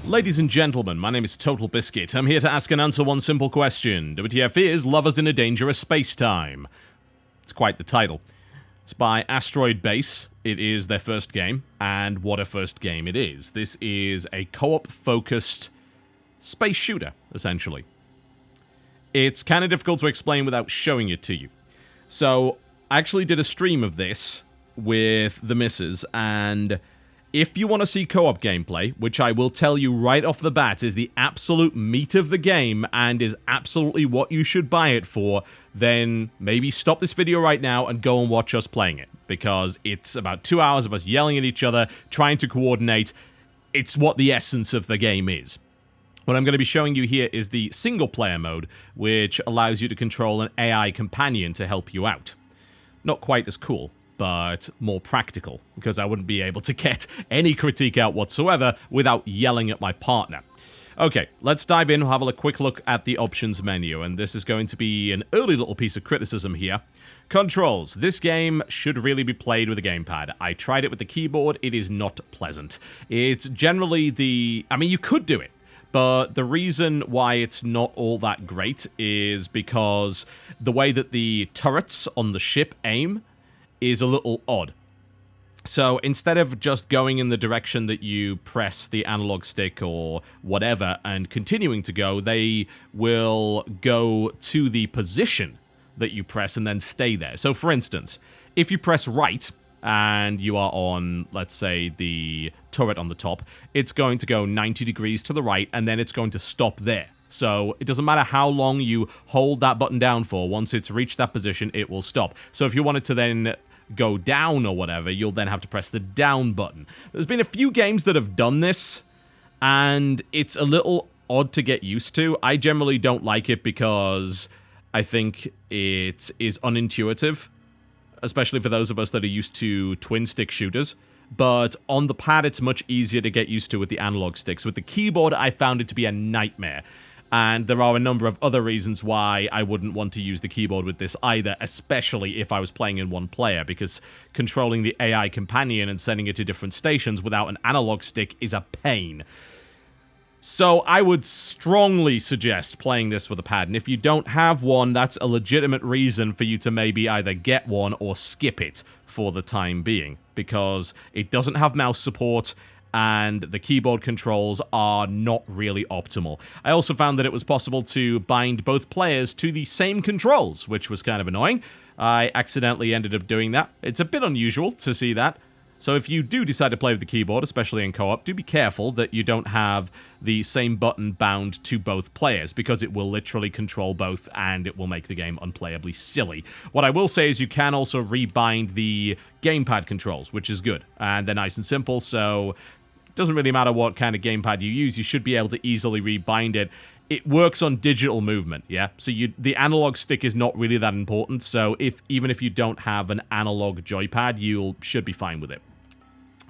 Ladies and gentlemen, my name is TotalBiscuit. I'm here to ask and answer one simple question. WTF is Lovers in a Dangerous Space-Time. It's quite the title. It's by Asteroid Base. It is their first game, and what a first game it is. This is a co-op-focused space shooter, essentially. It's kind of difficult to explain without showing it to you. So, I actually did a stream of this with the missus, and if you want to see co-op gameplay, which I will tell you right off the bat is the absolute meat of the game and is absolutely what you should buy it for, then maybe stop this video right now and go and watch us playing it. Because it's about 2 hours of us yelling at each other, trying to coordinate. It's what the essence of the game is. What I'm going to be showing you here is the single-player mode, which allows you to control an AI companion to help you out. Not quite as cool, but more practical, because I wouldn't be able to get any critique out whatsoever without yelling at my partner. Okay, let's dive in. We'll have a quick look at the options menu, and this is going to be an early little piece of criticism here. Controls. This game should really be played with a gamepad. I tried it with the keyboard. It is not pleasant. It's generally I mean, you could do it, but the reason why it's not all that great is because the way that the turrets on the ship aim is a little odd. So instead of just going in the direction that you press the analog stick or whatever and continuing to go, they will go to the position that you press and then stay there. So for instance, if you press right and you are on, let's say, the turret on the top, it's going to go 90 degrees to the right and then it's going to stop there. So it doesn't matter how long you hold that button down for, once it's reached that position, it will stop. So if you wanted to then go down or whatever, you'll then have to press the down button. There's been a few games that have done this, and it's a little odd to get used to. I generally don't like it because I think it is unintuitive, especially for those of us that are used to twin-stick shooters. But on the pad, it's much easier to get used to with the analog sticks. With the keyboard, I found it to be a nightmare. And there are a number of other reasons why I wouldn't want to use the keyboard with this either, especially if I was playing in one player, because controlling the AI companion and sending it to different stations without an analog stick is a pain. So I would strongly suggest playing this with a pad, and if you don't have one, that's a legitimate reason for you to maybe either get one or skip it for the time being, because it doesn't have mouse support, and the keyboard controls are not really optimal. I also found that it was possible to bind both players to the same controls, which was kind of annoying. I accidentally ended up doing that. It's a bit unusual to see that. So if you do decide to play with the keyboard, especially in co-op, do be careful that you don't have the same button bound to both players, because it will literally control both and it will make the game unplayably silly. What I will say is you can also rebind the gamepad controls, which is good. And they're nice and simple, so it doesn't really matter what kind of gamepad you use, you should be able to easily rebind it. It works on digital movement, yeah? So the analog stick is not really that important, so even if you don't have an analog joypad, you should be fine with it.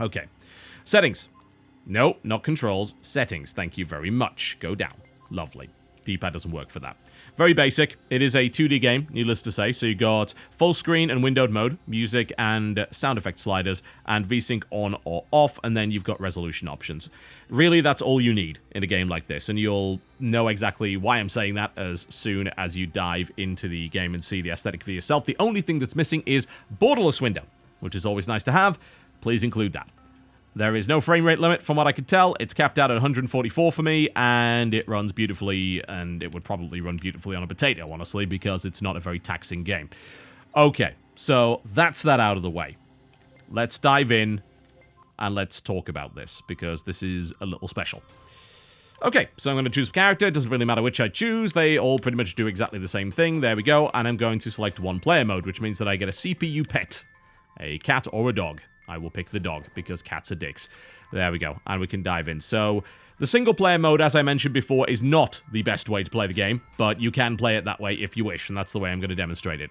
Okay. Settings. No, not controls. Settings, thank you very much. Go down. Lovely. D-pad doesn't work for that. Very basic. It is a 2D game, needless to say. So you got full screen and windowed mode, music and sound effect sliders, and VSync on or off, and then you've got resolution options. Really, that's all you need in a game like this, and you'll know exactly why I'm saying that as soon as you dive into the game and see the aesthetic for yourself. The only thing that's missing is borderless window, which is always nice to have. Please include that. There is no frame rate limit from what I could tell. It's capped out at 144 for me, and it runs beautifully, and it would probably run beautifully on a potato, honestly, because it's not a very taxing game. Okay, so that's that out of the way. Let's dive in, and let's talk about this, because this is a little special. Okay, so I'm going to choose a character. It doesn't really matter which I choose. They all pretty much do exactly the same thing. There we go, and I'm going to select one-player mode, which means that I get a CPU pet, a cat or a dog. I will pick the dog, because cats are dicks. There we go, and we can dive in. So, the single-player mode, as I mentioned before, is not the best way to play the game, but you can play it that way if you wish, and that's the way I'm going to demonstrate it.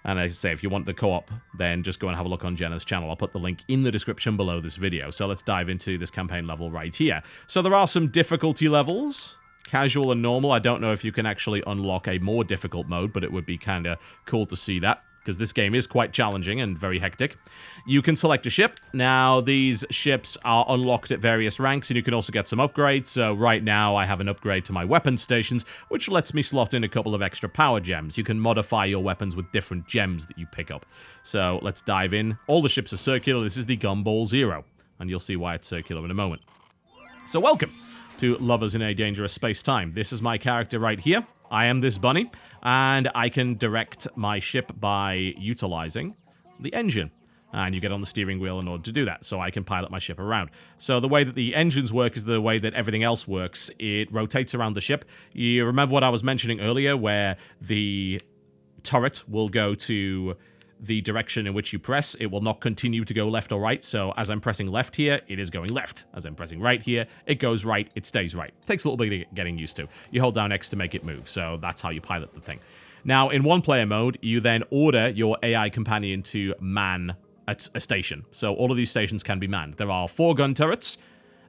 And as I say, if you want the co-op, then just go and have a look on Jenna's channel. I'll put the link in the description below this video. So let's dive into this campaign level right here. So there are some difficulty levels. Casual and normal. I don't know if you can actually unlock a more difficult mode, but it would be kind of cool to see that. because this game is quite challenging and very hectic. You can select a ship. Now, these ships are unlocked at various ranks, and you can also get some upgrades. So right now, I have an upgrade to my weapon stations, which lets me slot in a couple of extra power gems. You can modify your weapons with different gems that you pick up. So let's dive in. All the ships are circular. This is the Gumball Zero, and you'll see why it's circular in a moment. So welcome to Lovers in a Dangerous Space-Time. This is my character right here. I am this bunny, and I can direct my ship by utilizing the engine. And you get on the steering wheel in order to do that, so I can pilot my ship around. So the way that the engines work is the way that everything else works. It rotates around the ship. You remember what I was mentioning earlier, where the turret will go to the direction in which you press. It will not continue to go left or right, so as I'm pressing left here, it is going left. As I'm pressing right here, it goes right, it stays right. Takes a little bit of getting used to. You hold down X to make it move, so that's how you pilot the thing. Now, in one-player mode, you then order your AI companion to man at a station. So all of these stations can be manned. There are 4 gun turrets.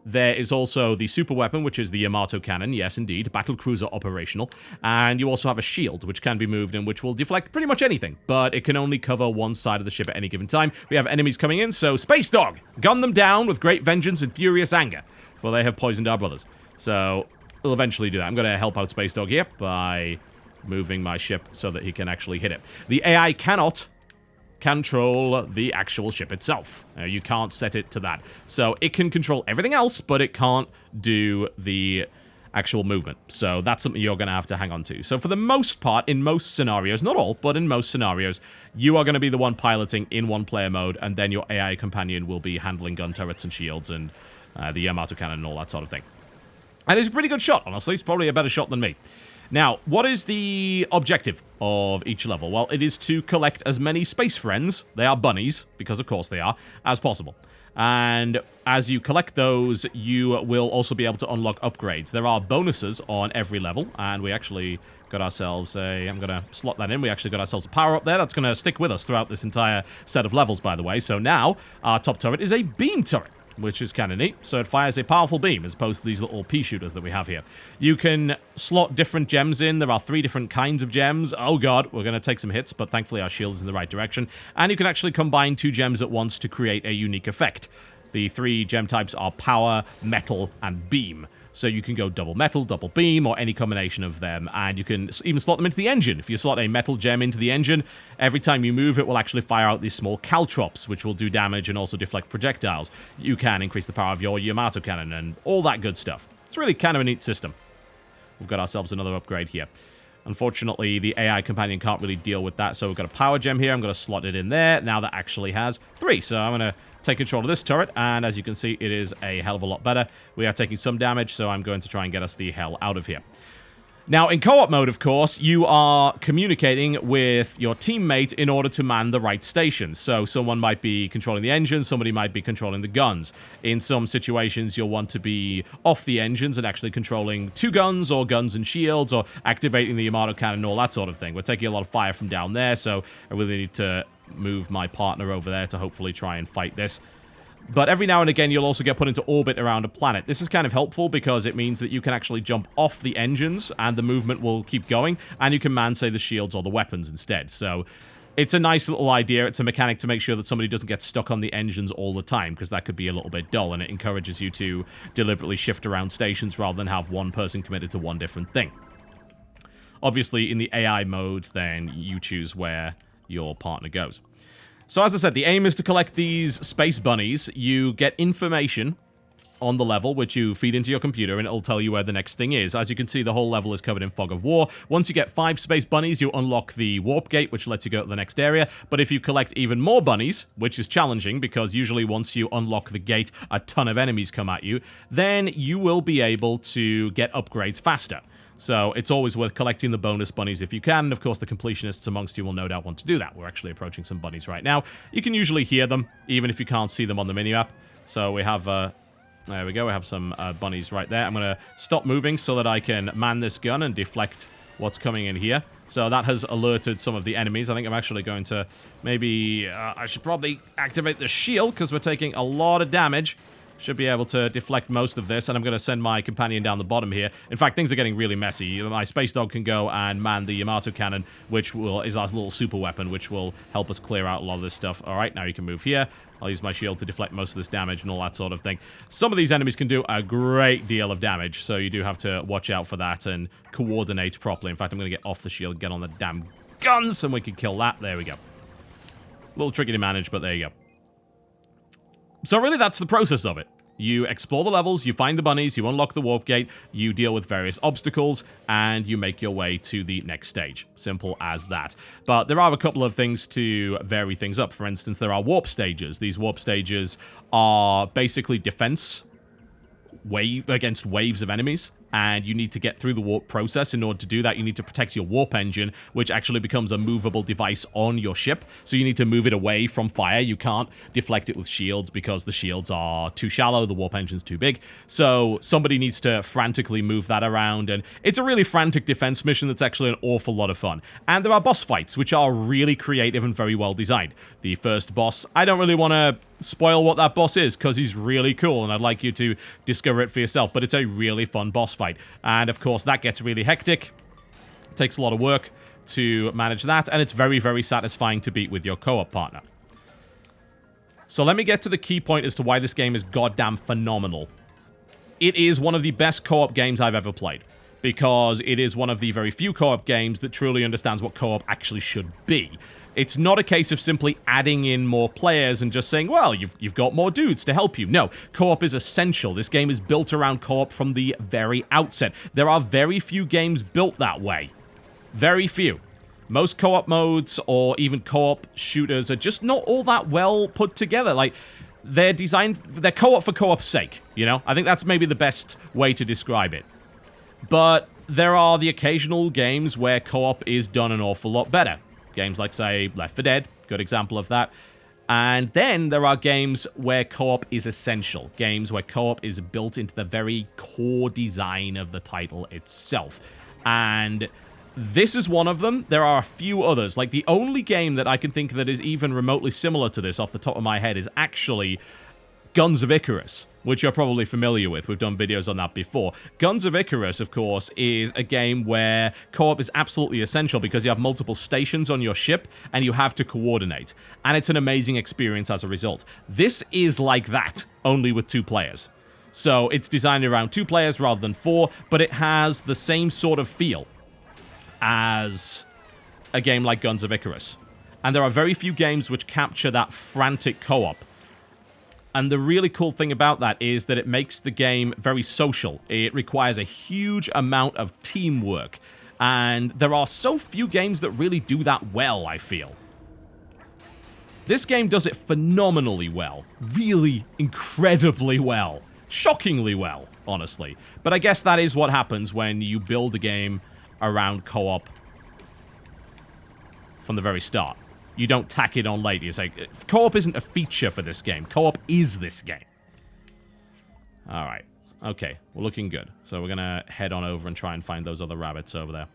There is also the super weapon, which is the Yamato Cannon. Yes, indeed. Battlecruiser operational. And you also have a shield, which can be moved and which will deflect pretty much anything. But it can only cover one side of the ship at any given time. We have enemies coming in, so Space Dog! Gun them down with great vengeance and furious anger, for they have poisoned our brothers. So we'll eventually do that. I'm going to help out Space Dog here by moving my ship so that he can actually hit it. The AI cannot control the actual ship itself. You can't set it to that. So it can control everything else, but it can't do the actual movement. So that's something you're going to have to hang on to. So for the most part, in most scenarios, not all, but in most scenarios, you are going to be the one piloting in one-player mode, and then your AI companion will be handling gun turrets and shields and the Yamato Cannon and all that sort of thing. And it's a pretty good shot, honestly. It's probably a better shot than me. Now, what is the objective of each level? Well, it is to collect as many space friends, they are bunnies, because of course they are, as possible. And as you collect those, you will also be able to unlock upgrades. There are bonuses on every level, and we actually got ourselves a... I'm going to slot that in. We actually got ourselves a power-up there. That's going to stick with us throughout this entire set of levels, by the way. So now, our top turret is a beam turret, which is kind of neat. So it fires a powerful beam as opposed to these little pea shooters that we have here. You can slot different gems in. There are 3 different kinds of gems. Oh god, we're going to take some hits, but thankfully our shield is in the right direction. And you can actually combine 2 gems at once to create a unique effect. The 3 gem types are power, metal, and beam. So you can go double metal, double beam, or any combination of them, and you can even slot them into the engine. If you slot a metal gem into the engine, every time you move, it will actually fire out these small caltrops, which will do damage and also deflect projectiles. You can increase the power of your Yamato Cannon and all that good stuff. It's really kind of a neat system. We've got ourselves another upgrade here. Unfortunately, the AI companion can't really deal with that, so we've got a power gem here. I'm going to slot it in there. Now that actually has 3, so I'm going to take control of this turret, and as you can see, it is a hell of a lot better. We are taking some damage, so I'm going to try and get us the hell out of here. Now, in co-op mode, of course, you are communicating with your teammate in order to man the right stations. So someone might be controlling the engine, somebody might be controlling the guns. In some situations, you'll want to be off the engines and actually controlling 2 guns, or guns and shields, or activating the Yamato Cannon, all that sort of thing. We're taking a lot of fire from down there, so I really need to move my partner over there to hopefully try and fight this. But every now and again, you'll also get put into orbit around a planet. This is kind of helpful because it means that you can actually jump off the engines and the movement will keep going, and you can man, say, the shields or the weapons instead. So it's a nice little idea. It's a mechanic to make sure that somebody doesn't get stuck on the engines all the time, because that could be a little bit dull, and it encourages you to deliberately shift around stations rather than have one person committed to one different thing. Obviously, in the AI mode, then you choose where your partner goes. So as I said, the aim is to collect these space bunnies. You get information on the level, which you feed into your computer, and it'll tell you where the next thing is. As you can see, the whole level is covered in fog of war. Once you get 5 space bunnies, you unlock the warp gate, which lets you go to the next area. But if you collect even more bunnies, which is challenging, because usually once you unlock the gate, a ton of enemies come at you, then you will be able to get upgrades faster. So it's always worth collecting the bonus bunnies if you can. And of course, the completionists amongst you will no doubt want to do that. We're actually approaching some bunnies right now. You can usually hear them, even if you can't see them on the minimap. So we have, there we go, we have some bunnies right there. I'm going to stop moving so that I can man this gun and deflect what's coming in here. So that has alerted some of the enemies. I think I'm actually going to maybe, I should probably activate the shield because we're taking a lot of damage. Should be able to deflect most of this, and I'm going to send my companion down the bottom here. In fact, things are getting really messy. My space dog can go and man the Yamato Cannon, which is our little super weapon, which will help us clear out a lot of this stuff. All right, now you can move here. I'll use my shield to deflect most of this damage and all that sort of thing. Some of these enemies can do a great deal of damage, so you do have to watch out for that and coordinate properly. In fact, I'm going to get off the shield and get on the damn guns, and we can kill that. There we go. A little tricky to manage, but there you go. So really, that's the process of it. You explore the levels, you find the bunnies, you unlock the warp gate, you deal with various obstacles, and you make your way to the next stage. Simple as that. But there are a couple of things to vary things up. For instance, there are warp stages. These warp stages are basically defense against waves of enemies, and you need to get through the warp process. In order to do that, you need to protect your warp engine, which actually becomes a movable device on your ship. So you need to move it away from fire. You can't deflect it with shields because the shields are too shallow, the warp engine's too big. So somebody needs to frantically move that around, and it's a really frantic defense mission that's actually an awful lot of fun. And there are boss fights, which are really creative and very well designed. The first boss, I don't really want to spoil what that boss is, because he's really cool, and I'd like you to discover it for yourself, but it's a really fun boss fight. And of course, that gets really hectic. It takes a lot of work to manage that, and it's very, very satisfying to beat with your co-op partner. So let me get to the key point as to why this game is goddamn phenomenal. It is one of the best co-op games I've ever played, because it is one of the very few co-op games that truly understands what co-op actually should be. It's not a case of simply adding in more players and just saying, well, you've got more dudes to help you. No, co-op is essential. This game is built around co-op from the very outset. There are very few games built that way. Very few. Most co-op modes or even co-op shooters are just not all that well put together. Like, they're co-op for co-op's sake, you know? I think that's maybe the best way to describe it. But there are the occasional games where co-op is done an awful lot better. Games like, say, Left 4 Dead, good example of that. And then there are games where co-op is essential. Games where co-op is built into the very core design of the title itself. And this is one of them. There are a few others. Like, the only game that I can think that is even remotely similar to this off the top of my head is actually Guns of Icarus, which you're probably familiar with. We've done videos on that before. Guns of Icarus, of course, is a game where co-op is absolutely essential because you have multiple stations on your ship and you have to coordinate. And it's an amazing experience as a result. This is like that, only with 2 players. So it's designed around 2 players rather than 4, but it has the same sort of feel as a game like Guns of Icarus. And there are very few games which capture that frantic co-op. And the really cool thing about that is that it makes the game very social. It requires a huge amount of teamwork. And there are so few games that really do that well, I feel. This game does it phenomenally well. Really incredibly well. Shockingly well, honestly. But I guess that is what happens when you build a game around co-op from the very start. You don't tack it on later. You say, co-op isn't a feature for this game. Co-op is this game. Alright. Okay, we're looking good. So we're gonna head on over and try and find those other rabbits over there.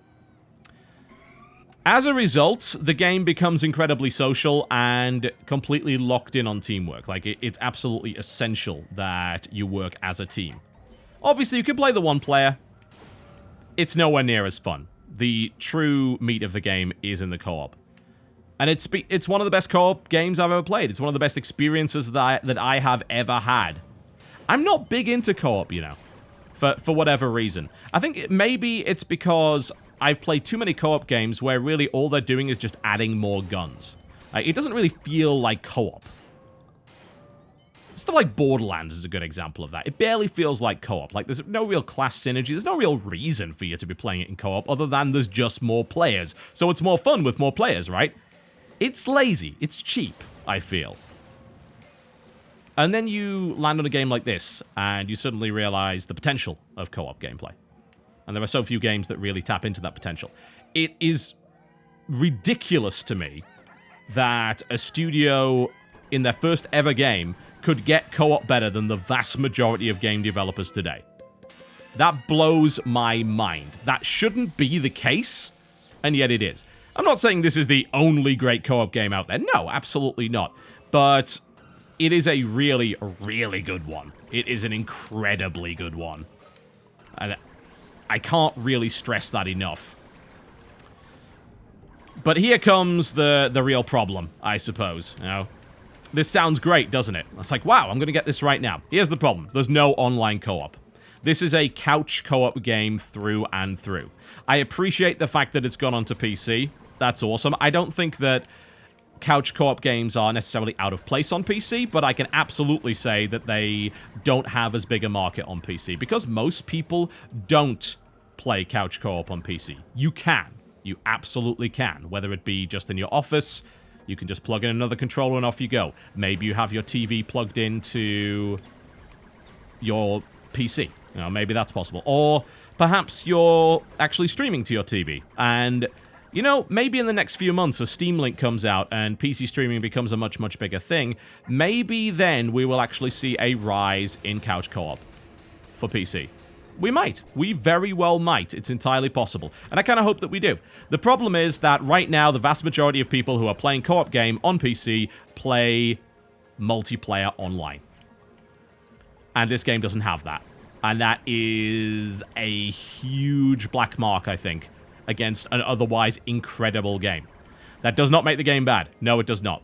As a result, the game becomes incredibly social and completely locked in on teamwork. Like, it's absolutely essential that you work as a team. Obviously, you can play the one player. It's nowhere near as fun. The true meat of the game is in the co-op. And it's one of the best co-op games I've ever played. It's one of the best experiences that I have ever had. I'm not big into co-op, you know, for whatever reason. I think maybe it's because I've played too many co-op games where really all they're doing is just adding more guns. It doesn't really feel like co-op. Stuff like Borderlands is a good example of that. It barely feels like co-op. Like, there's no real class synergy. There's no real reason for you to be playing it in co-op other than there's just more players. So it's more fun with more players, right? It's lazy. It's cheap, I feel. And then you land on a game like this, and you suddenly realize the potential of co-op gameplay. And there are so few games that really tap into that potential. It is ridiculous to me that a studio in their first ever game could get co-op better than the vast majority of game developers today. That blows my mind. That shouldn't be the case, and yet it is. I'm not saying this is the only great co-op game out there. No, absolutely not. But it is a really, really good one. It is an incredibly good one. And I can't really stress that enough. But here comes the real problem, I suppose, you know. This sounds great, doesn't it? It's like, wow, I'm going to get this right now. Here's the problem. There's no online co-op. This is a couch co-op game through and through. I appreciate the fact that it's gone onto PC. That's awesome. I don't think that couch co-op games are necessarily out of place on PC, but I can absolutely say that they don't have as big a market on PC because most people don't play couch co-op on PC. You can. You absolutely can. Whether it be just in your office, you can just plug in another controller and off you go. Maybe you have your TV plugged into your PC. You know, maybe that's possible. Or perhaps you're actually streaming to your TV. And, you know, maybe in the next few months a Steam Link comes out and PC streaming becomes a much, much bigger thing. Maybe then we will actually see a rise in couch co-op for PC. We might. We very well might. It's entirely possible. And I kind of hope that we do. The problem is that right now, the vast majority of people who are playing co-op game on PC play multiplayer online. And this game doesn't have that. And that is a huge black mark, I think, against an otherwise incredible game. That does not make the game bad. No, it does not.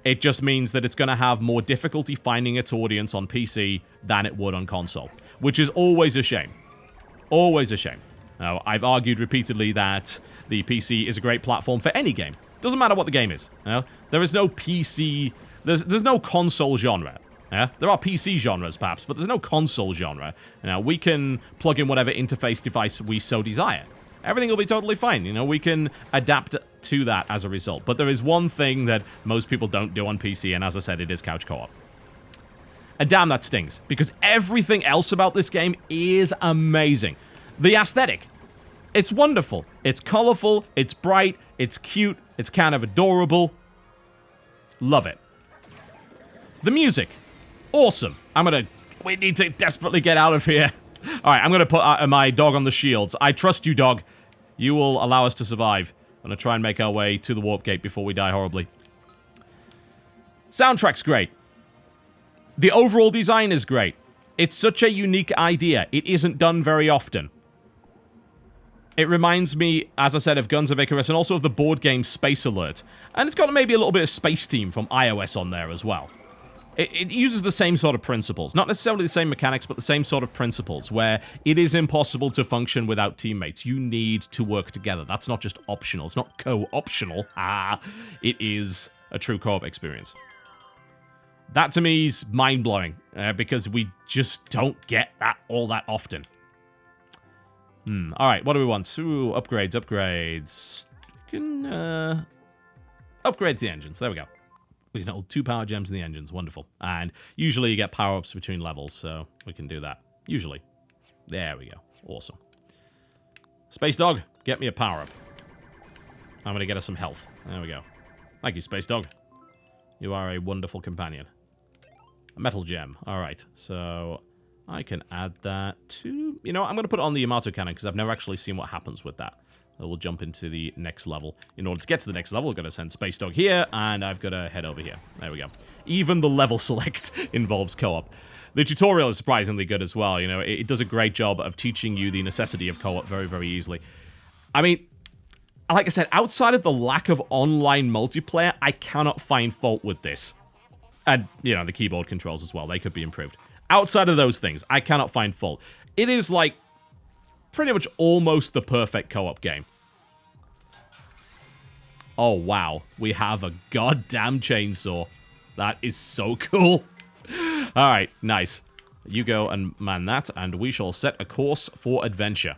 It just means that it's going to have more difficulty finding its audience on PC than it would on console, which is always a shame. Always a shame. Now, I've argued repeatedly that the PC is a great platform for any game. Doesn't matter what the game is. You know? There is no PC... There's no console genre. Yeah? There are PC genres, perhaps, but there's no console genre. Now, we can plug in whatever interface device we so desire. Everything will be totally fine. You know, we can adapt to that as a result. But there is one thing that most people don't do on PC, and as I said, it is couch co-op. And damn, that stings. Because everything else about this game is amazing. The aesthetic. It's wonderful. It's colorful. It's bright. It's cute. It's kind of adorable. Love it. The music. Awesome. We need to desperately get out of here. Alright, I'm gonna put my dog on the shields. I trust you, dog. You will allow us to survive. I'm gonna try and make our way to the warp gate before we die horribly. Soundtrack's great. The overall design is great. It's such a unique idea. It isn't done very often. It reminds me, as I said, of Guns of Icarus and also of the board game Space Alert. And it's got maybe a little bit of Spacetime from iOS on there as well. It uses the same sort of principles. Not necessarily the same mechanics, but the same sort of principles, where it is impossible to function without teammates. You need to work together. That's not just optional. It's not co-optional. It is a true co-op experience. That, to me, is mind-blowing, because we just don't get that all that often. Alright, what do we want? Ooh, upgrades. We can, upgrade the engines. There we go. We can hold 2 power gems in the engines. Wonderful. And usually you get power-ups between levels, so we can do that. Usually. There we go. Awesome. Space Dog, get me a power-up. I'm going to get us some health. There we go. Thank you, Space Dog. You are a wonderful companion. A metal gem. Alright, so I can add that to... You know, I'm going to put it on the Yamato Cannon because I've never actually seen what happens with that. We'll jump into the next level. In order to get to the next level, we've got to send Space Dog here, and I've got to head over here. There we go. Even the level select involves co-op. The tutorial is surprisingly good as well. You know, it does a great job of teaching you the necessity of co-op very, very easily. I mean, like I said, outside of the lack of online multiplayer, I cannot find fault with this. And, you know, the keyboard controls as well. They could be improved. Outside of those things, I cannot find fault. It is like pretty much almost the perfect co-op game. Oh, wow. We have a goddamn chainsaw. That is so cool. Alright, nice. You go and man that, and we shall set a course for adventure.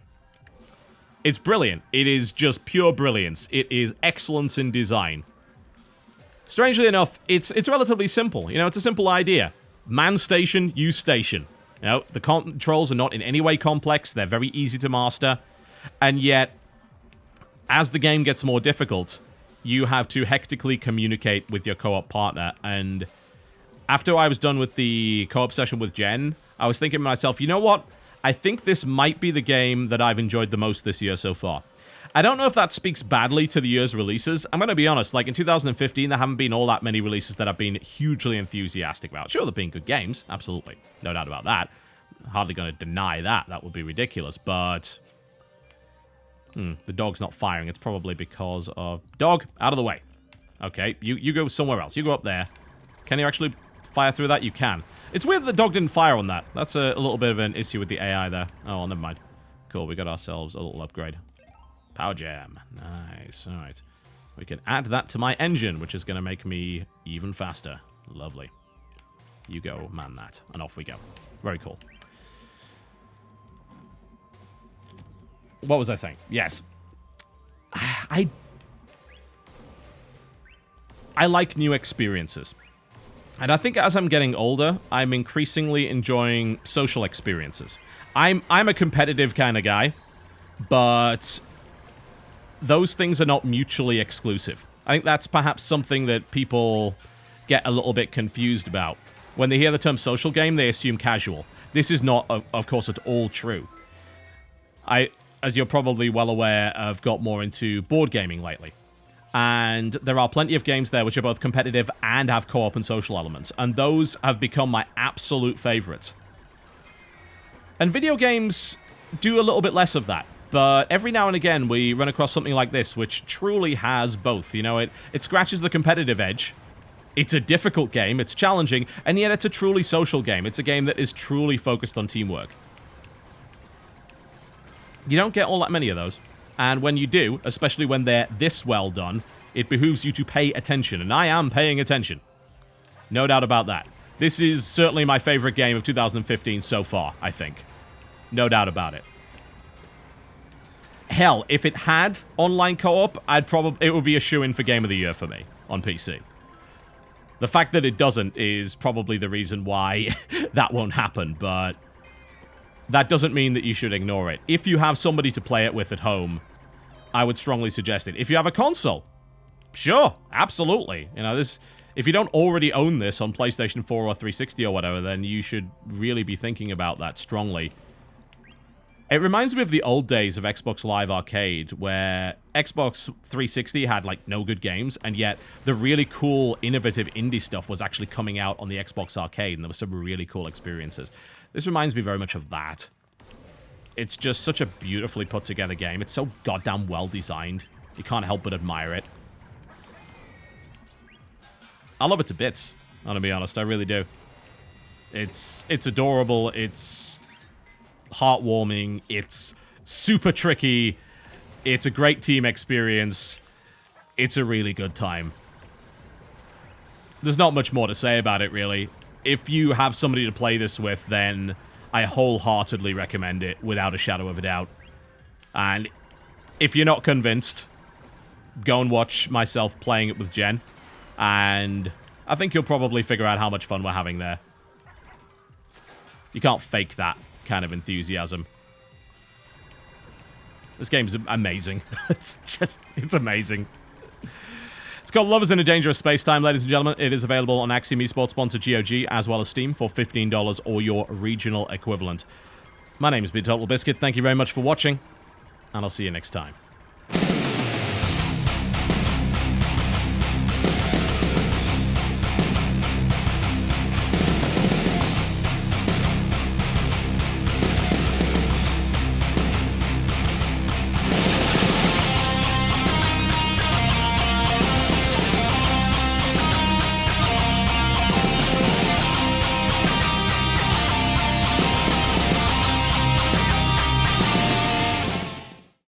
It's brilliant. It is just pure brilliance. It is excellence in design. Strangely enough, it's relatively simple. You know, it's a simple idea. Man station, use station. You know, the controls are not in any way complex. They're very easy to master. And yet, as the game gets more difficult, you have to hectically communicate with your co-op partner. And after I was done with the co-op session with Jen, I was thinking to myself, you know what? I think this might be the game that I've enjoyed the most this year so far. I don't know if that speaks badly to the year's releases. I'm going to be honest, like in 2015, there haven't been all that many releases that I've been hugely enthusiastic about. Sure, they've been good games, absolutely. No doubt about that. Hardly going to deny that. That would be ridiculous, but... the dog's not firing. It's probably because of... Dog, out of the way. Okay, you go somewhere else. You go up there. Can you actually fire through that? You can. It's weird that the dog didn't fire on that. That's a little bit of an issue with the AI there. Oh, well, never mind. Cool, we got ourselves a little upgrade. Power jam. Nice. All right. We can add that to my engine, which is going to make me even faster. Lovely. You go, man that. And off we go. Very cool. What was I saying? Yes. I like new experiences. And I think as I'm getting older, I'm increasingly enjoying social experiences. I'm a competitive kind of guy, but those things are not mutually exclusive. I think that's perhaps something that people get a little bit confused about. When they hear the term social game, they assume casual. This is not, of course, at all true. As you're probably well aware, I've got more into board gaming lately. And there are plenty of games there which are both competitive and have co-op and social elements. And those have become my absolute favorites. And video games do a little bit less of that. But every now and again, we run across something like this, which truly has both. You know, it scratches the competitive edge. It's a difficult game, it's challenging, and yet it's a truly social game. It's a game that is truly focused on teamwork. You don't get all that many of those. And when you do, especially when they're this well done, it behooves you to pay attention. And I am paying attention. No doubt about that. This is certainly my favorite game of 2015 so far, I think. No doubt about it. Hell, if it had online co-op, it would be a shoo-in for Game of the Year for me on PC. The fact that it doesn't is probably the reason why that won't happen, but that doesn't mean that you should ignore it. If you have somebody to play it with at home, I would strongly suggest it. If you have a console, sure, absolutely. You know, if you don't already own this on PlayStation 4 or 360 or whatever, then you should really be thinking about that strongly. It reminds me of the old days of Xbox Live Arcade, where Xbox 360 had, like, no good games, and yet the really cool, innovative indie stuff was actually coming out on the Xbox Arcade, and there were some really cool experiences. This reminds me very much of that. It's just such a beautifully put together game. It's so goddamn well designed. You can't help but admire it. I love it to bits, I'm gonna be honest, I really do. It's adorable, it's heartwarming, it's super tricky, it's a great team experience, it's a really good time. There's not much more to say about it, really. If you have somebody to play this with, then I wholeheartedly recommend it, without a shadow of a doubt. And if you're not convinced, go and watch myself playing it with Jen, and I think you'll probably figure out how much fun we're having there. You can't fake that kind of enthusiasm. This game's amazing. It's amazing. It's called Lovers in a Dangerous Space-Time, ladies and gentlemen. It is available on Axiom Esports sponsor GOG, as well as Steam, for $15 or your regional equivalent. My name has been TotalBiscuit. Thank you very much for watching, and I'll see you next time.